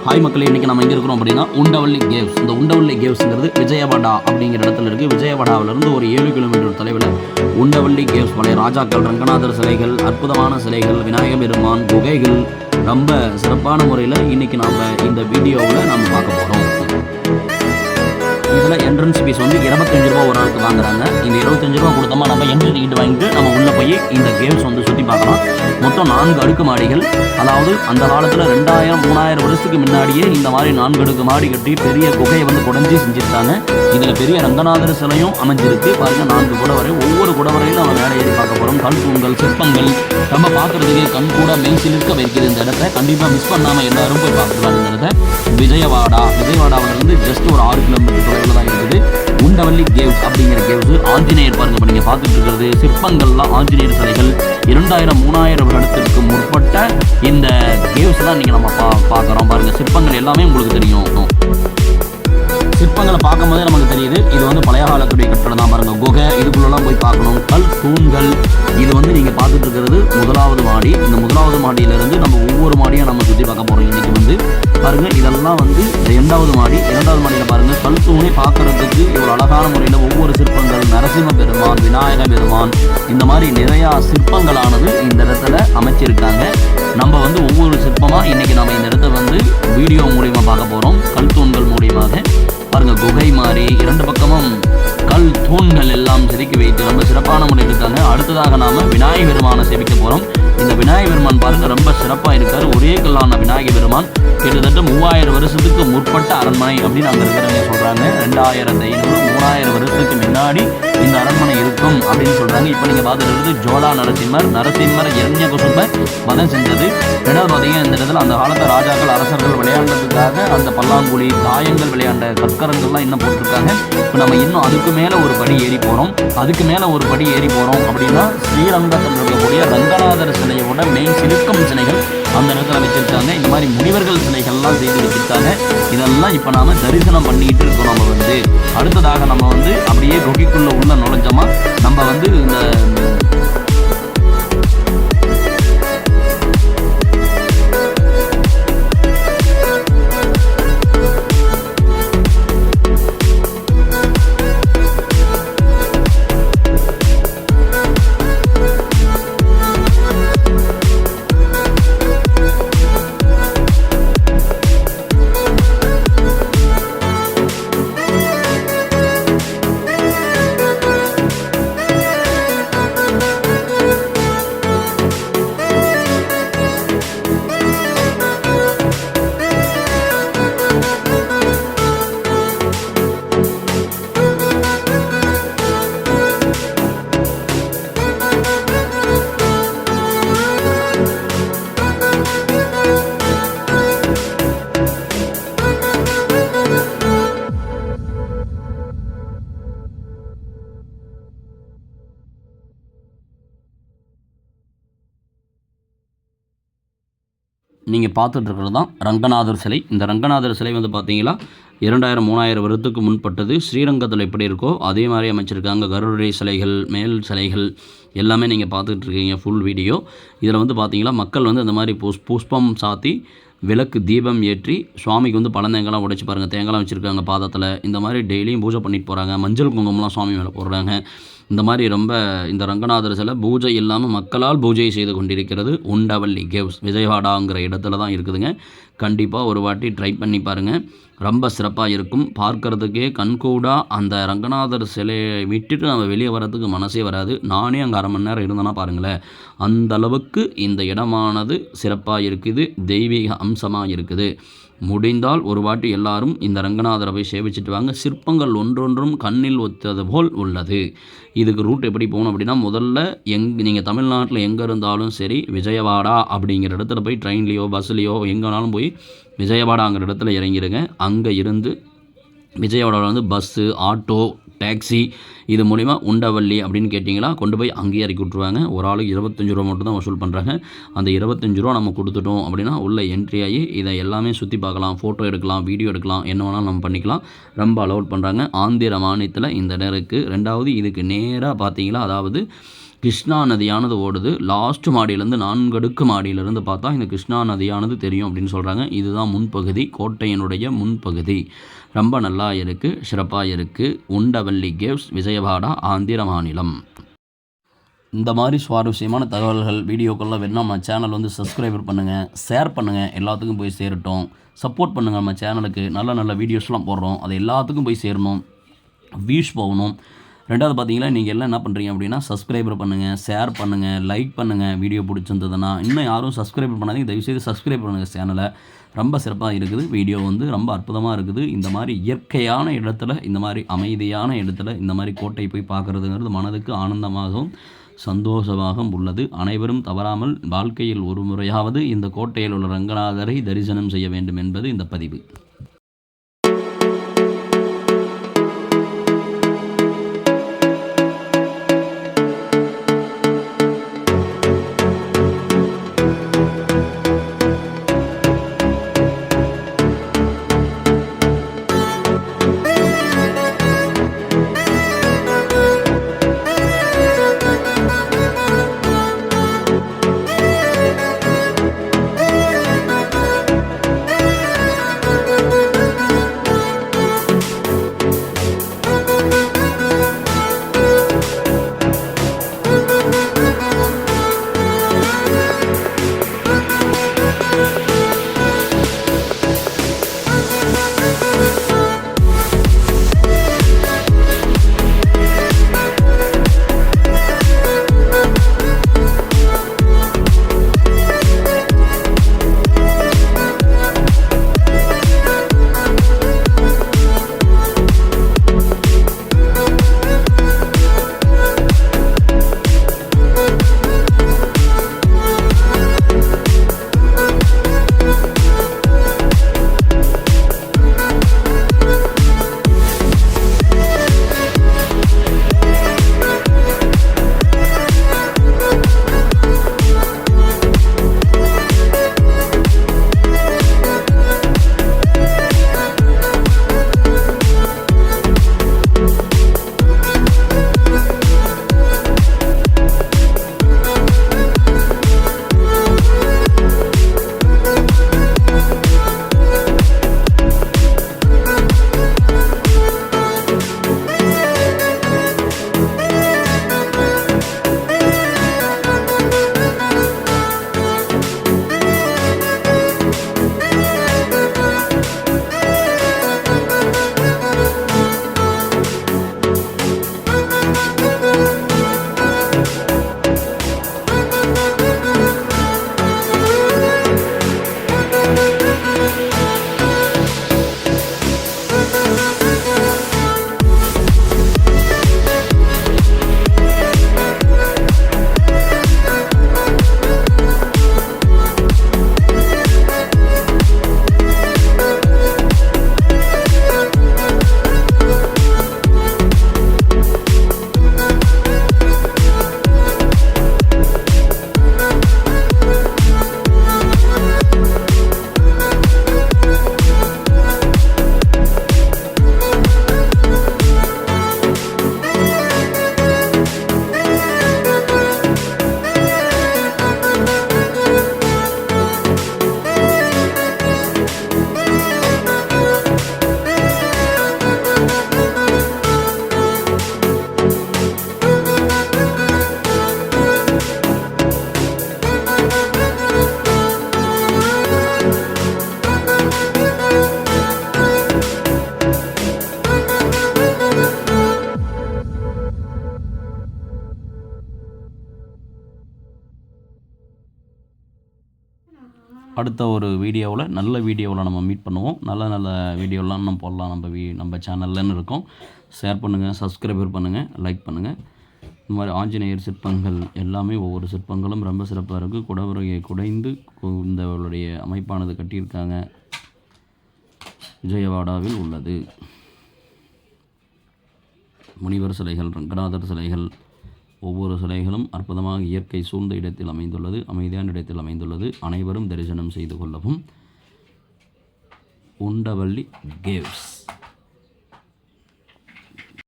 Hi மக்களே, இன்றைக்கி நம்ம எங்கே இருக்கிறோம் அப்படின்னா உண்டவள்ளி கேவ்ஸ். இந்த உண்டவள்ளி கேவ்ஸுங்கிறது விஜயவாடா அப்படிங்கிற இடத்துல இருக்குது. விஜயவாடாவிலிருந்து ஒரு 7 கிலோமீட்டர் தொலைவில் உண்டவள்ளி கேவ்ஸ். பழைய ராஜாக்கள், ரங்கநாதர் சிலைகள், அற்புதமான சிலைகள், விநாயகர் பெருமான் குகைகள், ரொம்ப சிறப்பான முறையில் இன்றைக்கி நாம் இந்த வீடியோவில் நம்ம பார்க்க போகிறோம். இதில் என்ட்ரன்ஸ் ஃபீஸ் வந்து 25 ரூபா ஒரு ஆளுக்கு வாங்குறாங்க. இந்த 25 ரூபா கொடுத்தோமா நம்ம என்ட்ரி டிக்கெட் வாங்கிட்டு நம்ம உள்ளே போய் இந்த கேவ்ஸ் வந்து சுற்றி பார்க்கலாம். மொத்தம் 4 அடுக்கு மாடிகள். அதாவது அந்த காலத்தில் 2000 3000 வருஷத்துக்கு முன்னாடியே இந்த மாதிரி 4 அடுக்கு மாடி கட்டி பெரிய குகையை வந்து குடைஞ்சி செஞ்சுருக்காங்க. இதில் பெரிய ரங்கநாதர் சிலையும் அமைஞ்சிருக்கு. பாருங்கள், 4 குடவரை. ஒவ்வொரு குடவரையும் நம்ம மேலே ஏறி பார்க்க போகிறோம். கல் தூண்கள், சிற்பங்கள் நம்ம பார்க்குறதுக்கு கண் கூட மெய்சிலிருக்க வைக்கிறது. இந்த இடத்த கண்டிப்பாக மிஸ் பண்ணாமல் எல்லாரும் போய் பார்த்துக்கலாம். இந்த இடத்த விஜயவாடாவிலிருந்து ஜஸ்ட் ஒரு 6 கிலோமீட்டர் தொலைவில் தான் இருக்குது உண்டவள்ளி கேவ்ஸ் அப்படிங்கிற கேவ்ஸ். ஆஞ்சநேயர் பாருங்க, இப்போ நீங்கள் பார்த்துட்டு இருக்கிறது சிற்பங்கள்லாம் ஆஞ்சநேயர் சிலைகள். 2000 3000 வருடத்திற்கு முற்பட்ட இந்த கேவ்ஸ் தான் நீங்கள் நம்ம பார்க்குறோம். பாருங்கள், சிற்பங்கள் எல்லாமே உங்களுக்கு தெரியும். சிற்பங்களை பார்க்கும்போதே நமக்கு தெரியுது இது வந்து பழைய காலத்துடைய கட்டடம் தான். பாருங்கள், குகை இதுக்குள்ளெல்லாம் போய் பார்க்கணும். கல் தூண்கள். இது வந்து நீங்கள் பார்த்துட்டு இருக்கிறது 1வது மாடி. இந்த 1வது மாடியிலிருந்து நம்ம ஒவ்வொரு மாடியாக நம்ம சுற்றி பார்க்க போகிறோம். இன்றைக்கி வந்து பாருங்கள், இதெல்லாம் வந்து 2வது மாடி. 2வது மாடியில் பாருங்கள், கல் தூணை பார்க்குறதுக்கு இவ்வளோ அழகான முறையில் ஒவ்வொரு சிற்பங்கள், நரசிம்ம பெருமான், விநாயகர் பெருமான், இந்த மாதிரி நிறையா சிற்பங்களானது இந்த இடத்துல அமைச்சிருக்காங்க. நம்ம வந்து ஒவ்வொரு சிற்பமாக இன்றைக்கி நம்ம இந்த இடத்த வந்து வீடியோ மூலியமாக பார்க்க போகிறோம். கல் தூண்கள் மூலியமாக பாருங்கள், குகை மாதிரி 2 பக்கமும் கல் தூண்கள் எல்லாம் செதுக்கி வைத்து ரொம்ப சிறப்பான முறையில் இருக்காங்க. அடுத்ததாக நாம் விநாயகர் பெருமானை சேவிக்க போகிறோம். இந்த விநாயகர் பெருமான் பாருங்கள், ரொம்ப சிறப்பாக இருக்கார். ஒரே கல்லான விநாயகர் பெருமான். கிட்டத்தட்ட 3000 வருஷத்துக்கு முற்பட்ட அரண்மனை அப்படின்னு அங்கே இருக்கிறவங்க சொல்கிறாங்க. 2500 3000 வருஷத்துக்கு முன்னாடி இந்த அரண்மனை இருக்கும் அப்படின்னு சொல்கிறாங்க. இப்போ நீங்கள் பார்த்துட்டு ஜோலா நரசிம்மர் இரண்யகசுபர் வதம் செஞ்சது. 2வது பார்த்தீங்கன்னா, இந்த இடத்துல அந்த காலத்து ராஜாக்கள் அரசர்கள் விளையாண்டதுக்காக அந்த பல்லாங்குழி தாயங்கள் விளையாண்ட கற்கரங்கள்லாம் இன்னும் போட்டிருக்காங்க. இப்போ நம்ம இன்னும் அதுக்கு மேலே ஒரு படி ஏறி போகிறோம். அப்படின்னா ஸ்ரீரங்கத்தில் இருக்கக்கூடிய ரங்கநாதர் சிலையோட மெயின் சிலுக்கம் சிலைகள் அந்த இடத்துல வச்சுருக்காங்க. இந்த மாதிரி முனிவர்கள் சிலைகள்லாம் செய்து வச்சுருக்காங்க. இதெல்லாம் இப்போ நாம் தரிசனம் பண்ணிக்கிட்டு இருக்கோம். நம்ம வந்து அடுத்ததாக நம்ம வந்து அப்படியே குகைக்குள்ளே உள்ள நுழைஞ்சோமா நம்ம வந்து இந்த நீங்கள் பார்த்துட்ருக்கிறது தான் ரங்கநாதர் சிலை. இந்த ரங்கநாதர் சிலை வந்து பார்த்தீங்கன்னா 2000 3000 வருடத்துக்கு முன்பட்டது. ஸ்ரீரங்கத்தில் எப்படி இருக்கோ அதே மாதிரி அமைச்சிருக்காங்க. கருடை சிலைகள், மேல் சிலைகள் எல்லாமே நீங்கள் பார்த்துட்ருக்கீங்க ஃபுல் வீடியோ. இதில் வந்து பார்த்தீங்கன்னா மக்கள் வந்து அந்த மாதிரி புஷ்பம் சாத்தி விளக்கு தீபம் ஏற்றி சுவாமிக்கு வந்து பழந்தேங்கெல்லாம் உடைச்சி பாருங்கள், தேங்காய்லாம் வச்சுருக்காங்க பாதத்தில். இந்த மாதிரி டெய்லியும் பூஜை பண்ணிட்டு போகிறாங்க. மஞ்சள் குங்குமம்லாம் சுவாமி மேலே போடுறாங்க. இந்த மாதிரி ரொம்ப இந்த ரங்கநாதர் சிலை பூஜை இல்லாமல் மக்களால் பூஜை செய்து கொண்டிருக்கிறது உண்டவள்ளி கேவ்ஸ். விஜயவாடாங்கிற இடத்துல தான் இருக்குதுங்க. கண்டிப்பாக ஒரு வாட்டி ட்ரை பண்ணி பாருங்கள், ரொம்ப சிறப்பாக இருக்கும். பார்க்குறதுக்கே கண்கூடாக அந்த ரங்கநாதர் சிலையை விட்டுட்டு நம்ம வெளியே வர்றதுக்கு மனசே வராது. நானே அங்கே 1/2 மணி நேரம் இருந்தேன்னா பாருங்களேன், அந்த அளவுக்கு இந்த இடமானது சிறப்பாக இருக்குது, தெய்வீக அம்சமாக இருக்குது. முடிந்தால் ஒரு வாட்டி எல்லாரும் இந்த ரங்கநாதரை போய் சேவிச்சுட்டு வாங்க. சிற்பங்கள் ஒன்றொன்றும் கண்ணில் ஒத்தது போல் உள்ளது. இதுக்கு ரூட் எப்படி போகணும் அப்படின்னா, முதல்ல நீங்கள் தமிழ்நாட்டில் எங்கே இருந்தாலும் சரி விஜயவாடா அப்படிங்கிற இடத்துல போய் ட்ரெயின்லேயோ பஸ்லேயோ எங்கேனாலும் போய் விஜயவாடாங்கிற இடத்துல இறங்கிடுங்க. அங்கே இருந்து விஜயவாடாவில் வந்து பஸ்ஸு, ஆட்டோ, டாக்ஸி இது மூலிமா உண்டவள்ளி அப்படின்னு கேட்டிங்களா கொண்டு போய் அங்கேயே இறக்கி விட்ருவாங்க. ஒரு ஆளுக்கு 25 ரூபா மட்டும் தான் வசூல் பண்ணுறாங்க. அந்த 25 ரூபா நம்ம கொடுத்துட்டோம் அப்படின்னா உள்ளே என்ட்ரி ஆகி இதை எல்லாமே சுற்றி பார்க்கலாம், ஃபோட்டோ எடுக்கலாம், வீடியோ எடுக்கலாம், என்ன வேணாலும் நம்ம பண்ணிக்கலாம். ரொம்ப அலோட் பண்ணுறாங்க. ஆந்திர மாநிலத்தில் இந்த இடம் இருக்குது. 2வது இதுக்கு நேராக பார்த்தீங்களா, அதாவது கிருஷ்ணா நதியானது ஓடுது. லாஸ்ட் மாடியிலேருந்து 4 அடுக்கு மாடியிலேருந்து பார்த்தா இந்த கிருஷ்ணா நதியானது தெரியும் அப்படின்னு சொல்கிறாங்க. இதுதான் முன்பகுதி, கோட்டையினுடைய முன்பகுதி. ரொம்ப நல்லா இருக்குது, சிறப்பாக இருக்குது. உண்டவல்லி கேவ்ஸ், விஜயவாடா, ஆந்திர மாநிலம். இந்த மாதிரி சுவாரஸ்யமான தகவல்கள் வீடியோக்கள்லாம் வேணும்னா நம்ம சேனல் வந்து சப்ஸ்கிரைபர் பண்ணுங்கள், ஷேர் பண்ணுங்கள், எல்லாத்துக்கும் போய் சேரட்டும். சப்போர்ட் பண்ணுங்கள். நம்ம சேனலுக்கு நல்ல நல்ல வீடியோஸ்லாம் போடுறோம், அது எல்லாத்துக்கும் போய் சேரணும், வியூஸ் போகணும். ரெண்டாவது பார்த்தீங்கன்னா நீங்கள் எல்லாம் என்ன பண்ணுறீங்க அப்படின்னா சப்ஸ்கிரைபர் பண்ணுங்கள், ஷேர் பண்ணுங்கள், லைக் பண்ணுங்கள். வீடியோ பிடிச்சிருந்ததுன்னா இன்னும் யாரும் சப்ஸ்கிரைப் பண்ணாதீங்க, தயவுசெய்து சப்ஸ்கிரைப் பண்ணுங்கள் சேனலை. ரொம்ப சிறப்பாக இருக்குது, வீடியோ வந்து ரொம்ப அற்புதமாக இருக்குது. இந்த மாதிரி இயற்கையான இடத்துல, இந்த மாதிரி அமைதியான இடத்துல இந்த மாதிரி கோட்டை போய் பார்க்குறதுங்கிறது மனதுக்கு ஆனந்தமாகவும் சந்தோஷமாகவும் உள்ளது. அனைவரும் தவறாமல் வாழ்க்கையில் ஒரு முறையாவது இந்த கோட்டையில் உள்ள ரங்கநாதரை தரிசனம் செய்ய வேண்டும் என்பது இந்த பதிவு. அடுத்த ஒரு வீடியோவில் நல்ல வீடியோவில் நம்ம மீட் பண்ணுவோம். நல்ல நல்ல வீடியோலாம் நம்ம போடலாம். நம்ம சேனல்லன்னு இருக்கோம். ஷேர் பண்ணுங்கள், சப்ஸ்கிரைபர் பண்ணுங்கள், லைக் பண்ணுங்கள். இந்த மாதிரி ஆஞ்சநேயர் சிற்பங்கள் எல்லாமே ஒவ்வொரு சிற்பங்களும் ரொம்ப சிறப்பாக இருக்குது. குடவரையை குடைந்து இந்தவளுடைய அமைப்பானது கட்டியிருக்காங்க. விஜயவாடாவில் உள்ளது. முனிவர் சிலைகள், ரங்கநாதர் சிலைகள், ஒவ்வொரு சிலைகளும் அற்புதமாக இயற்கை சூழ்ந்த இடத்தில் அமைந்துள்ளது, அமைதியான இடத்தில் அமைந்துள்ளது. அனைவரும் தரிசனம் செய்து கொள்ளவும். உண்டவல்லி கேவ்ஸ்.